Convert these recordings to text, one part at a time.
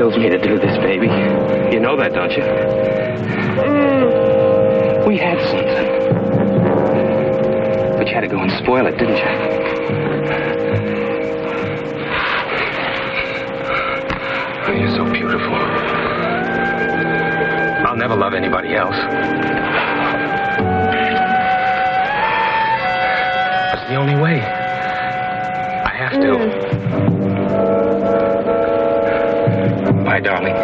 kills me to do this, baby. You know that, don't you? We had something. But you had to go and spoil it, didn't you? Oh, you're so beautiful. I'll never love anybody else. It's the only way. I have to. Bye, darling.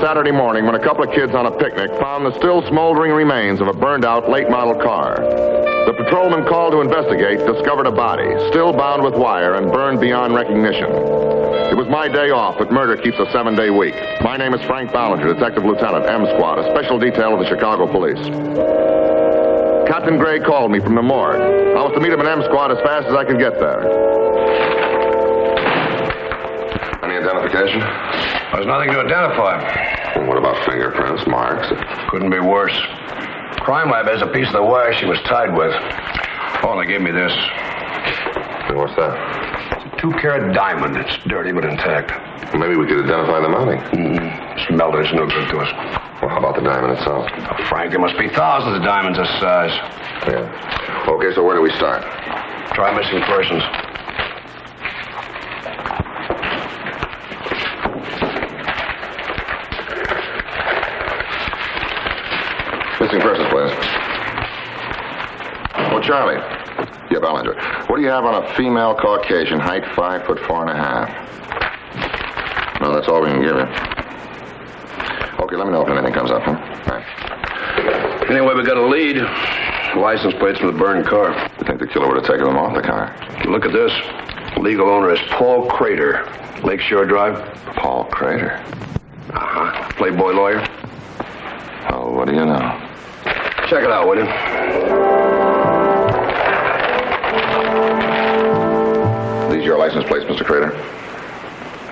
Saturday morning when a couple of kids on a picnic found the still smoldering remains of a burned-out late-model car. The patrolman called to investigate discovered a body, still bound with wire and burned beyond recognition. It was my day off, but murder keeps a 7-day week. My name is Frank Ballinger, Detective Lieutenant, M Squad, a special detail of the Chicago Police. Captain Gray called me from the morgue. I was to meet him in M Squad as fast as I could get there. Any identification? There's nothing to identify. Well, what about fingerprints, marks? Couldn't be worse. Crime Lab has a piece of the wire she was tied with. Oh, and they gave me this. And what's that? It's a 2-carat diamond. It's dirty but intact. Well, maybe we could identify the mounting. Smelled it. It's no good to us. Well, how about the diamond itself? Oh, Frank, there must be thousands of diamonds this size. Yeah. Okay, so where do we start? Try missing persons. Missing persons, please. Oh, Charlie. Yeah, Ballinger. What do you have on a female Caucasian, height 5'4.5"? No, that's all we can give you. Okay, let me know if anything comes up, huh? All right. Anyway, we got a lead. License plates from the burned car. You think the killer would have taken them off the car? Look at this. Legal owner is Paul Crater. Lakeshore Drive. Paul Crater? Uh-huh. Playboy lawyer. Oh, what do you know? Check it out, will you? These your license plates, Mr. Crater?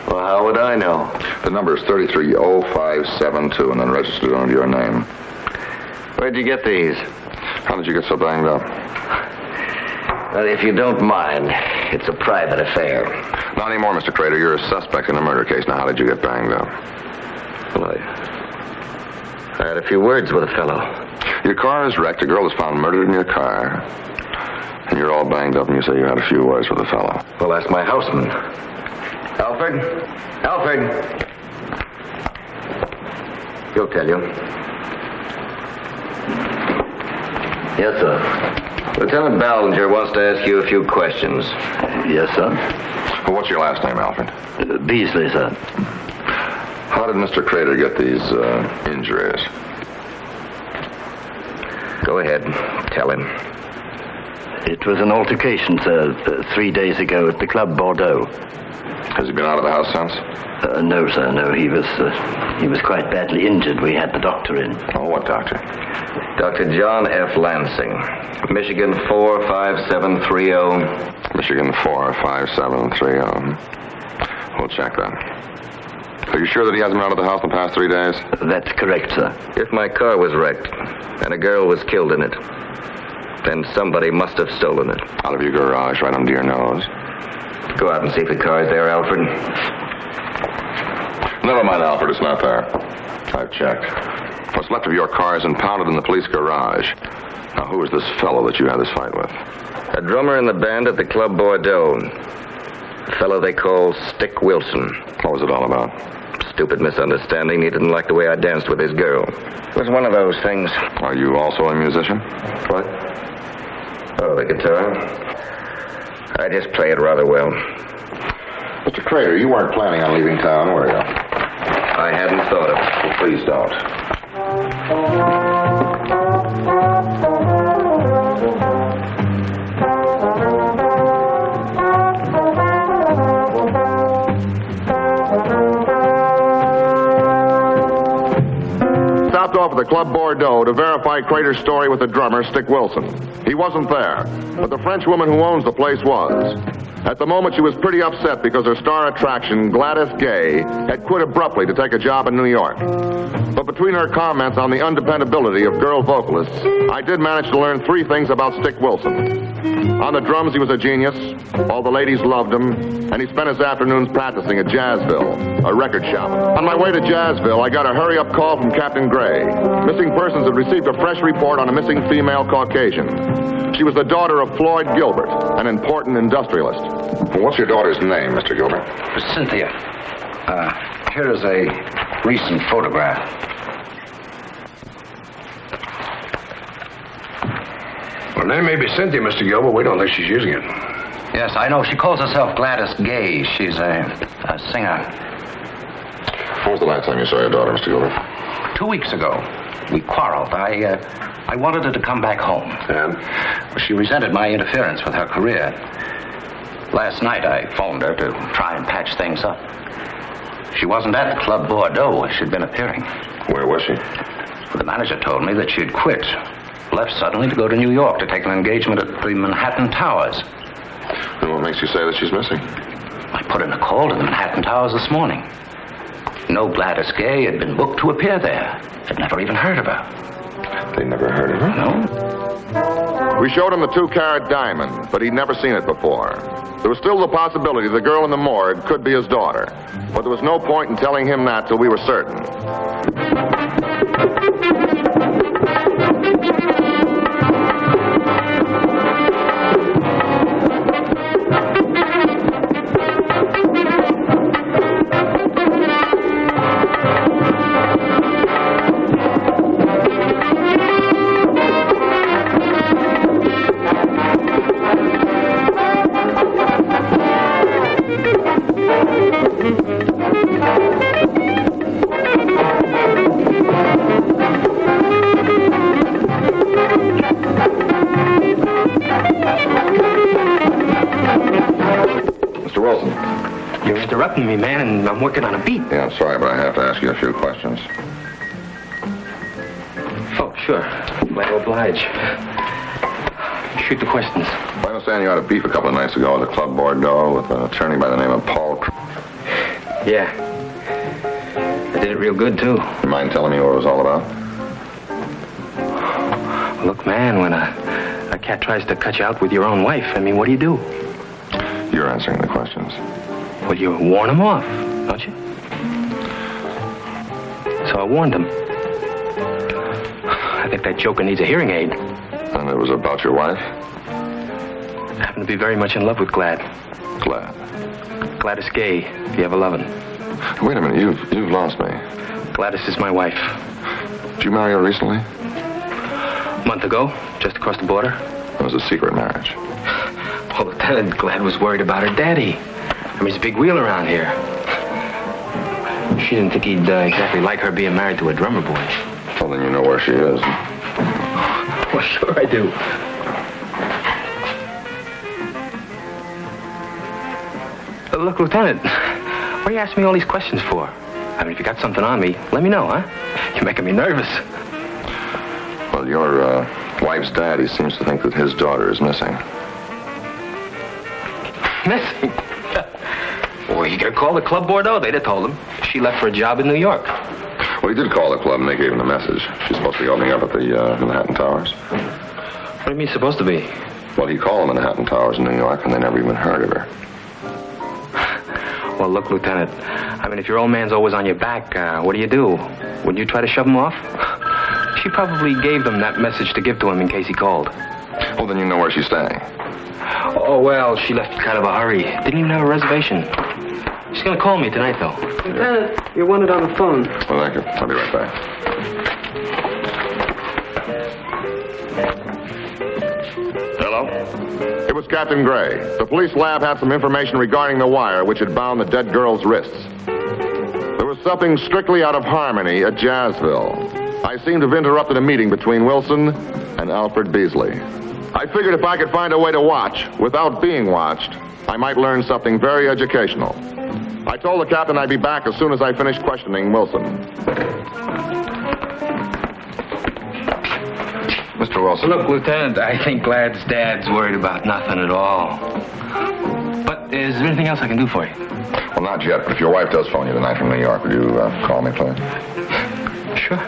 Well, how would I know? The number is 330572 and then registered under your name. Where'd you get these? How did you get so banged up? Well, if you don't mind, it's a private affair. Not anymore, Mr. Crater. You're a suspect in a murder case. Now, how did you get banged up? Well, I had a few words with a fellow. Your car is wrecked. A girl is found murdered in your car. And you're all banged up and you say you had a few words with a fellow. Well, that's my houseman. Alfred? Alfred! He'll tell you. Yes, sir. Lieutenant Ballinger wants to ask you a few questions. Yes, sir. Well, what's your last name, Alfred? Beasley, sir. How did Mr. Crater get these injuries? Go ahead. Tell him. It was an altercation, sir, 3 days ago at the Club Bordeaux. Has he been out of the house since? No, sir, no. He was quite badly injured. We had the doctor in. Oh, what doctor? Dr. John F. Lansing, Michigan 45730. Michigan 45730. We'll check that. Are you sure that he hasn't been out of the house in the past 3 days? That's correct, sir. If my car was wrecked and a girl was killed in it, then somebody must have stolen it. Out of your garage, right under your nose. Go out and see if the car's there, Alfred. Never mind, Alfred. It's not there. I've checked. What's left of your car is impounded in the police garage. Now, who is this fellow that you had this fight with? A drummer in the band at the Club Bordeaux. A fellow they call Stick Wilson. What was it all about? Stupid misunderstanding. He didn't like the way I danced with his girl. It was one of those things. Are you also a musician? What? Oh, the guitar? I just play it rather well. Mr. Crater, you weren't planning on leaving town, were you? I hadn't thought of it. Well, please don't. Stopped off at the Club Bordeaux to verify Crater's story with the drummer, Stick Wilson. He wasn't there, but the French woman who owns the place was. At the moment, she was pretty upset because her star attraction, Gladys Gay, had quit abruptly to take a job in New York. But between her comments on the undependability of girl vocalists, I did manage to learn 3 things about Stick Wilson. On the drums, he was a genius. All the ladies loved him. And he spent his afternoons practicing at Jazzville, a record shop. On my way to Jazzville, I got a hurry-up call from Captain Gray. Missing Persons had received a fresh report on a missing female Caucasian. She was the daughter of Floyd Gilbert, an important industrialist. What's your daughter's name, Mr. Gilbert? Cynthia. Here is a recent photograph. Her name may be Cynthia, Mr. Gilbert. We don't think she's using it. Yes, I know. She calls herself Gladys Gay. She's a singer. When was the last time you saw your daughter, Mr. Gilbert? 2 weeks ago. We quarreled. I wanted her to come back home. And? She resented my interference with her career. Last night, I phoned her to try and patch things up. She wasn't at the Club Bordeaux where she'd been appearing. Where was she? The manager told me that she'd quit. Left suddenly to go to New York to take an engagement at the Manhattan Towers. And what makes you say that she's missing? I put in a call to the Manhattan Towers this morning. No Gladys Gay had been booked to appear there. I'd never even heard of her. They never heard of her? No. We showed him the 2-carat diamond, but he'd never seen it before. There was still the possibility the girl in the morgue could be his daughter. But there was no point in telling him that till we were certain. Me, man, and I'm working on a beat. Yeah, I'm sorry, but I have to ask you a few questions. Oh, sure. Glad to oblige. Shoot the questions. I understand you had a beef a couple of nights ago at the Club Bordeaux with an attorney by the name of Paul. Yeah. I did it real good, too. You mind telling me what it was all about? Look, man, when a cat tries to cut you out with your own wife, I mean, what do you do? You're answering the questions. Well, you warn him off, don't you? So I warned him. I think that joker needs a hearing aid. And it was about your wife? I happen to be very much in love with Glad. Glad. Gladys Gay, if you ever lovin'. Wait a minute, you've lost me. Gladys is my wife. Did you marry her recently? A month ago, just across the border. It was a secret marriage. Well, Lieutenant, Glad was worried about her daddy. I mean, he's a big wheel around here. She didn't think he'd exactly like her being married to a drummer boy. Well, then you know where she is. Well, sure I do. Look, Lieutenant, what are you asking me all these questions for? I mean, if you got something on me, let me know, huh? You're making me nervous. Well, your wife's dad, he seems to think that his daughter is missing. Missing? Well, you gotta call the Club Bordeaux. They'd have told him. She left for a job in New York. Well, he did call the club and they gave him the message. She's supposed to be opening up at the Manhattan Towers. What do you mean supposed to be? Well, he called them Manhattan Towers in New York and they never even heard of her. Well, look, Lieutenant, I mean, if your old man's always on your back, what do you do? Wouldn't you try to shove him off? She probably gave them that message to give to him in case he called. Well, then you know where she's staying. Oh, well, she left in kind of a hurry. Didn't even have a reservation. She's gonna call me tonight, though. Lieutenant, you're wanted on the phone. Well, thank you. I'll be right back. Hello? It was Captain Gray. The police lab had some information regarding the wire which had bound the dead girl's wrists. There was something strictly out of harmony at Jazzville. I seemed to have interrupted a meeting between Wilson and Alfred Beasley. I figured if I could find a way to watch without being watched, I might learn something very educational. I told the captain I'd be back as soon as I finished questioning Wilson. Mr. Wilson. Look, Lieutenant, I think Glad's dad's worried about nothing at all. But is there anything else I can do for you? Well, not yet, but if your wife does phone you tonight from New York, would you call me, please? Sure.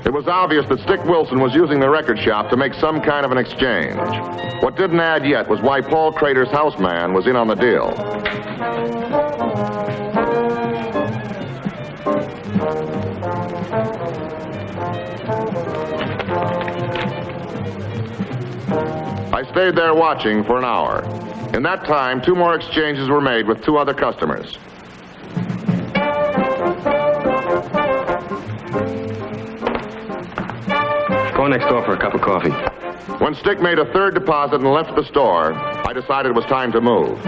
It was obvious that Stick Wilson was using the record shop to make some kind of an exchange. What didn't add yet was why Paul Crater's houseman was in on the deal. I stayed there watching for an hour. In that time, 2 more exchanges were made with 2 other customers. Go next door for a cup of coffee. When Stick made a 3rd deposit and left the store, I decided it was time to move.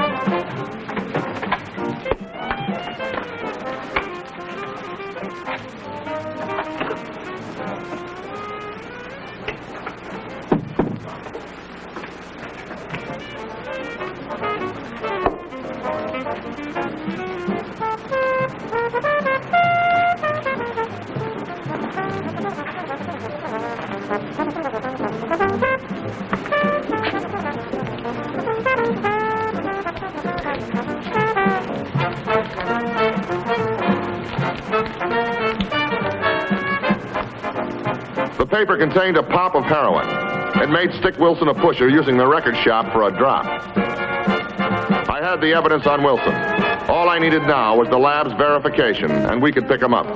The paper contained a pop of heroin. It made Stick Wilson a pusher using the record shop for a drop. I had the evidence on Wilson. All I needed now was the lab's verification, and we could pick him up.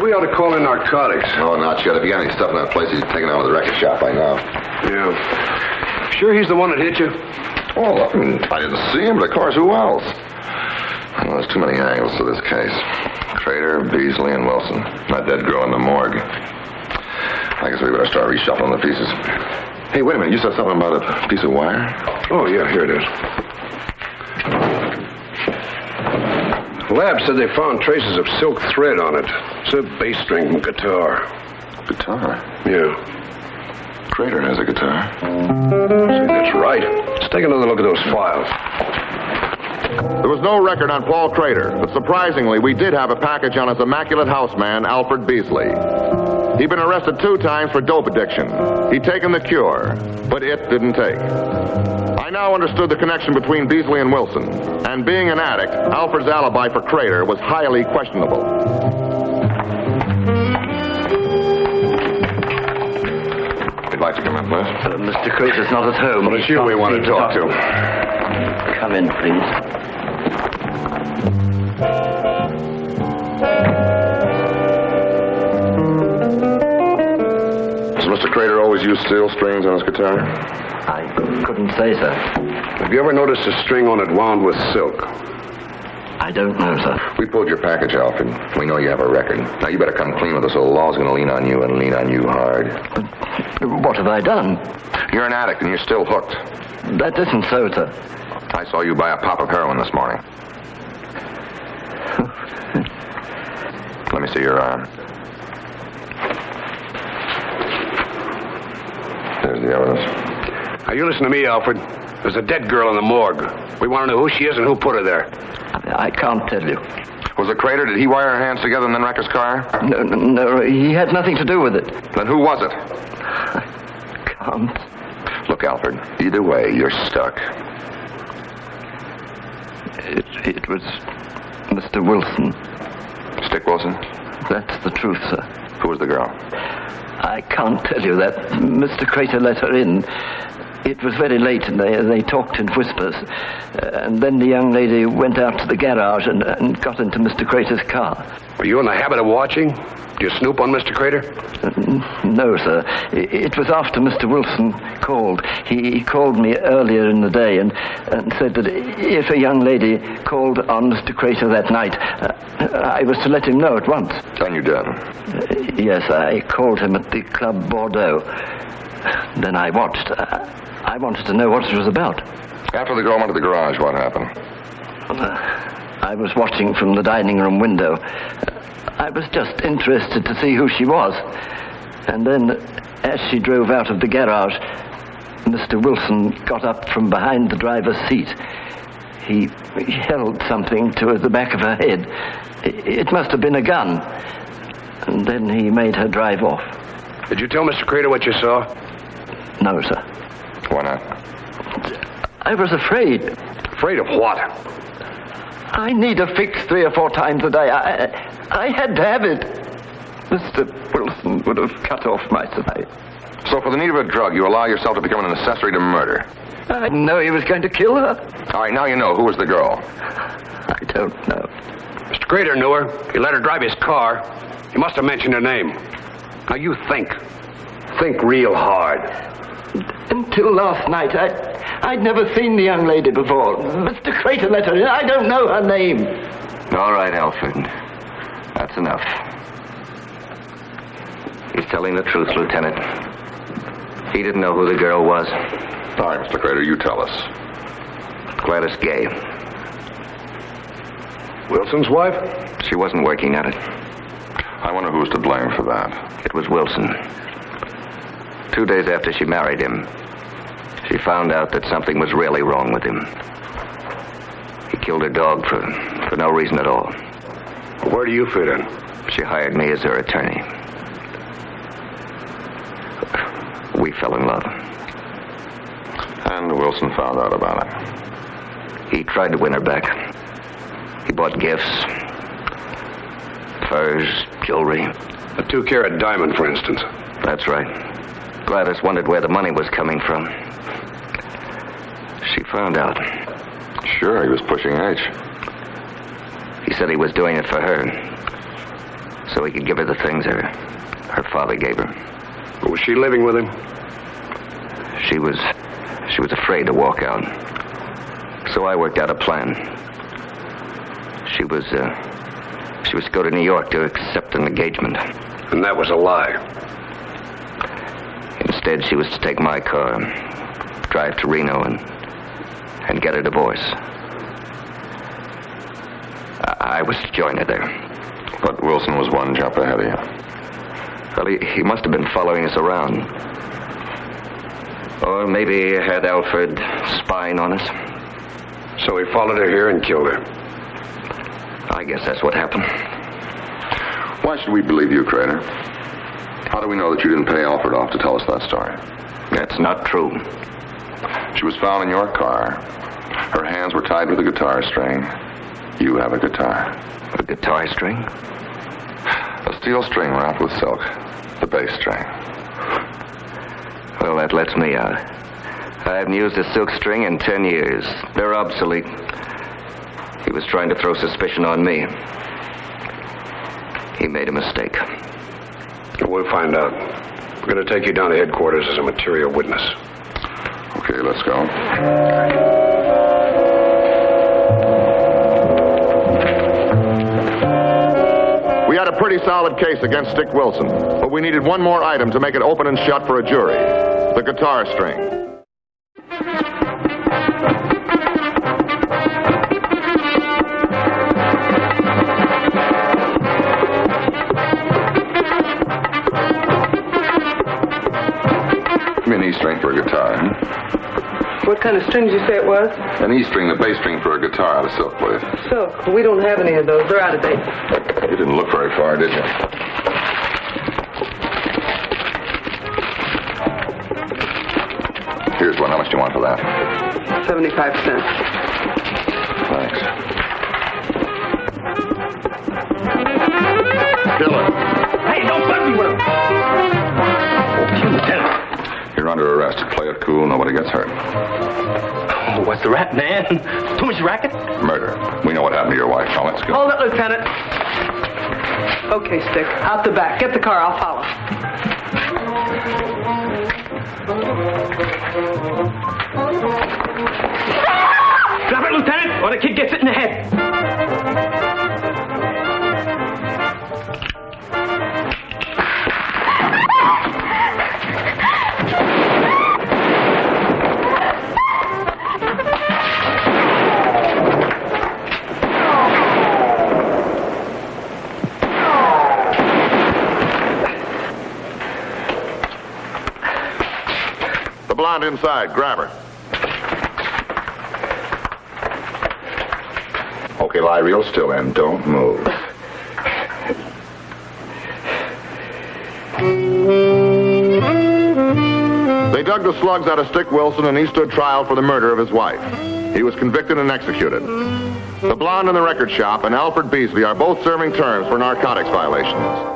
We ought to call in narcotics. No, not yet. If you got any stuff in that place, he's taken out of the record shop by now. Yeah. Sure he's the one that hit you? Well, I didn't see him, but of course, who else? Well, there's too many angles to this case. Crater, Beasley, and Wilson. That dead girl in the morgue. I guess we better start reshuffling the pieces. Hey, wait a minute. You said something about a piece of wire? Oh, yeah, here it is. Lab said they found traces of silk thread on it. It's a bass string guitar. Guitar? Yeah. Crater has a guitar. See, that's right. Let's take another look at those files. There was no record on Paul Crater, but surprisingly, we did have a package on his immaculate houseman, Alfred Beasley. He'd been arrested 2 times for dope addiction. He'd taken the cure, but it didn't take. I now understood the connection between Beasley and Wilson, and being an addict, Alfred's alibi for Crater was highly questionable. You'd like to come in, please? Mr. Crater's not at home. Well, it's you we want to talk to. Come in, please. Does Mr. Crater always use steel strings on his guitar? I couldn't say, sir. Have you ever noticed a string on it wound with silk? I don't know, sir. We pulled your package, Alfred. We know you have a record. Now, you better come clean with us, or the law's going to lean on you and lean on you hard. But what have I done? You're an addict, and you're still hooked. That isn't so, sir. I saw you buy a pop of heroin this morning. Let me see your arm. There's the evidence. Now, you listen to me, Alfred. There's a dead girl in the morgue. We want to know who she is and who put her there. I can't tell you. Was it Crater? Did he wire her hands together and then wreck his car? No, he had nothing to do with it. Then who was it? I can't. Look, Alfred, either way, you're stuck. It was Mr. Wilson. Stick Wilson? That's the truth, sir. Who was the girl? I can't tell you that. Mr. Crater let her in. It was very late, and they talked in whispers. And then the young lady went out to the garage and got into Mr. Crater's car. Were you in the habit of watching? Did you snoop on Mr. Crater? No, sir. It was after Mr. Wilson called. He called me earlier in the day and said that if a young lady called on Mr. Crater that night, I was to let him know at once. And you did? Yes, I called him at the Club Bordeaux. Then I watched. I wanted to know what it was about. After the girl went to the garage, what happened? I was watching from the dining room window. I was just interested to see who she was. And then, as she drove out of the garage, Mr. Wilson got up from behind the driver's seat. He held something to the back of her head. It must have been a gun. And then he made her drive off. Did you tell Mr. Crater what you saw? No, sir. Why not? I was afraid. Afraid of what? I need a fix 3 or 4 times a day. I had to have it. Mr. Wilson would have cut off my supply. So for the need of a drug, you allow yourself to become an accessory to murder? I didn't know he was going to kill her. All right, now you know. Who was the girl? I don't know. Mr. Crater knew her. He let her drive his car. He must have mentioned her name. Now you think. Think real hard. Until last night, I'd never seen the young lady before. Mr. Crater let her in. I don't know her name. All right, Alfred. That's enough. He's telling the truth, Lieutenant. He didn't know who the girl was. All right, Mr. Crater, you tell us. Gladys Gay. Wilson's wife? She wasn't working at it. I wonder who's to blame for that. It was Wilson. 2 days after she married him, she found out that something was really wrong with him. He killed her dog for no reason at all. Where do you fit in? She hired me as her attorney. We fell in love. And Wilson found out about it. He tried to win her back. He bought gifts, furs, jewelry. A 2-carat diamond, for instance. That's right. Gladys wondered where the money was coming from. She found out. Sure, he was pushing H. He said he was doing it for her, so he could give her the things her father gave her. Was she living with him? She was afraid to walk out. So I worked out a plan. She was to go to New York to accept an engagement. And that was a lie. Instead, she was to take my car, drive to Reno, and get a divorce. I was to join her there. But Wilson was one jump ahead of you. Well, he must have been following us around. Or maybe he had Alfred spying on us. So he followed her here and killed her. I guess that's what happened. Why should we believe you, Crater? How do we know that you didn't pay Alfred off to tell us that story? That's not true. She was found in your car. Her hands were tied with a guitar string. You have a guitar. A guitar string? A steel string wrapped with silk. The bass string. Well, that lets me out. I haven't used a silk string in 10 years. They're obsolete. He was trying to throw suspicion on me. He made a mistake. We'll find out. We're going to take you down to headquarters as a material witness. Okay, let's go. We had a pretty solid case against Stick Wilson, but we needed one more item to make it open and shut for a jury. The guitar string. Give me an E string for a guitar. What kind of string did you say it was? An E string, the bass string for a guitar out of silk, please. Silk. We don't have any of those. They're out of date. You didn't look very far, did you? Here's one. How much do you want for that? 75 cents. Thanks. Killer. Hey, don't bug me with him! Lieutenant. You're under arrest. Play it cool. Nobody gets hurt. Oh, what's the rap, man? Too much racket? Murder. We know what happened to your wife. Now let's go. Hold it, Lieutenant. Okay, Stick. Out the back. Get the car. I'll follow. Drop it, Lieutenant, or the kid gets it in the head. The blonde inside. Grab her. Okay, lie real still and don't move. They dug the slugs out of Stick Wilson and he stood trial for the murder of his wife. He was convicted and executed. The blonde in the record shop and Alfred Beasley are both serving terms for narcotics violations.